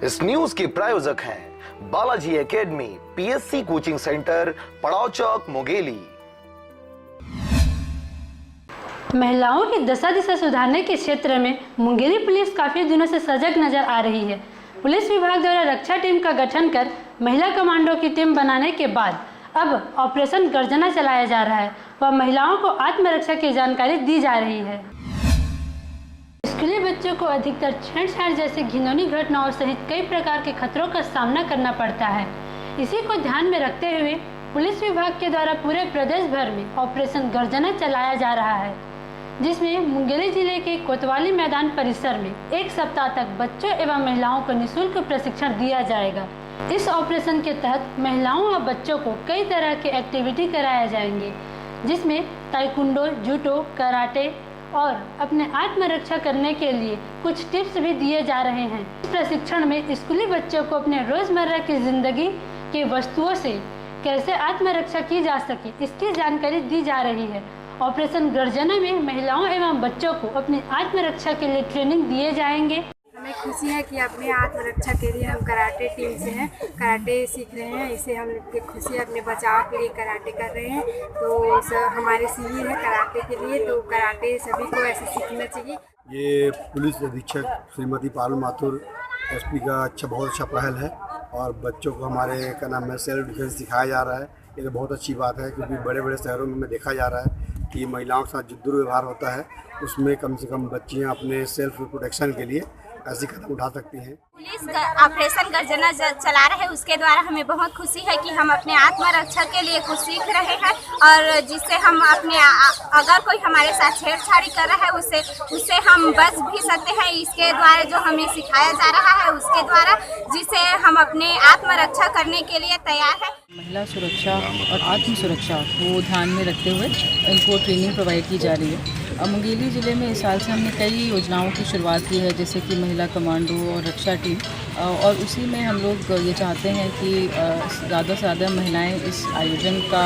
इस न्यूज के प्रायोजक हैं Balaji academy PSC coaching centre, पड़ाव चौक, मुंगेली। महिलाओं की दशा दिशा सुधारने के क्षेत्र में मुंगेली पुलिस काफी दिनों से सजग नजर आ रही है। पुलिस विभाग द्वारा रक्षा टीम का गठन कर महिला कमांडो की टीम बनाने के बाद अब ऑपरेशन गर्जना चलाया जा रहा है व महिलाओं को आत्मरक्षा की जानकारी दी जा रही है। स्कूली बच्चों को अधिकतर छेड़छाड़ जैसी घिनौनी घटनाओं सहित कई प्रकार के खतरों का सामना करना पड़ता है। इसी को ध्यान में रखते हुए पुलिस विभाग के द्वारा पूरे प्रदेश भर में ऑपरेशन गर्जना चलाया जा रहा है, जिसमें मुंगेली जिले के कोतवाली मैदान परिसर में एक सप्ताह तक बच्चों एवं महिलाओं को निःशुल्क प्रशिक्षण दिया जाएगा। इस ऑपरेशन के तहत महिलाओं व बच्चों को कई तरह के एक्टिविटी कराया जाएंगे, जिसमें ताइक्वांडो, जूडो, कराटे और अपने आत्मरक्षा करने के लिए कुछ टिप्स भी दिए जा रहे हैं। इस प्रशिक्षण में स्कूली बच्चों को अपने रोजमर्रा की जिंदगी के वस्तुओं से कैसे आत्मरक्षा की जा सके, इसकी जानकारी दी जा रही है। ऑपरेशन गर्जना में महिलाओं एवं बच्चों को अपनी आत्मरक्षा के लिए ट्रेनिंग दिए जाएंगे। हमें खुशी है कि अपने आत्मरक्षा के लिए हम कराटे टीम से हैं, कराटे सीख रहे हैं। इससे हम लोग की खुशी अपने बचाव के लिए कराटे कर रहे हैं। तो हमारे शिविर है कराटे के लिए, तो कराटे सभी को ऐसे सीखना चाहिए। ये पुलिस अधीक्षक श्रीमती पारुल माथुर एसपी का बहुत अच्छा पहल है और बच्चों को हमारे क्या नाम है सेल्फ डिफेंस सिखाया जा रहा है। ये तो बहुत अच्छी बात है, क्योंकि बड़े बड़े शहरों में देखा जा रहा है कि महिलाओं के साथ जो दुर्व्यवहार होता है उसमें कम से कम बच्चियाँ अपने सेल्फ प्रोटेक्शन के लिए ऐसी कदम उठा सकती हैं। पुलिस ऑपरेशन गर्जना चला रहे हैं, उसके द्वारा हमें बहुत खुशी है कि हम अपने आत्मरक्षा के लिए कुछ सीख रहे हैं और जिससे हम अपने अगर कोई हमारे साथ छेड़छाड़ी कर रहा है उससे हम बच भी सकते हैं। इसके द्वारा जो हमें सिखाया जा रहा है उसके द्वारा, जिससे हम अपने आत्मरक्षा करने के लिए तैयार हैं। महिला सुरक्षा और आत्म सुरक्षा को ध्यान में रखते हुए इनको ट्रेनिंग प्रोवाइड की जा रही है। मुंगेली ज़िले में इस साल से हमने कई योजनाओं की शुरुआत की है, जैसे कि महिला कमांडो और रक्षा टीम, और उसी में हम लोग ये चाहते हैं कि ज़्यादा से ज़्यादा महिलाएं इस आयोजन का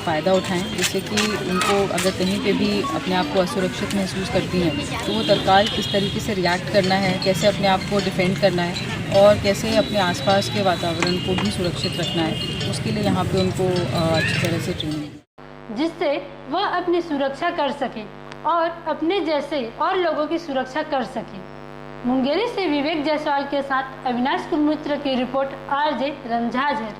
फ़ायदा उठाएं, जिससे कि उनको अगर कहीं पे भी अपने आप को असुरक्षित महसूस करती हैं तो वो तत्काल किस तरीके से रिएक्ट करना है, कैसे अपने आप को डिफेंड करना है और कैसे अपने आसपास के वातावरण को भी सुरक्षित रखना है, उसके लिए यहाँ पे उनको अच्छी तरह से ट्रेनिंग, जिससे वह अपनी सुरक्षा कर सके और अपने जैसे और लोगों की सुरक्षा कर सके। मुंगेली से विवेक जायसवाल के साथ अविनाश कुलमित्र की रिपोर्ट, RJ रंझाझर।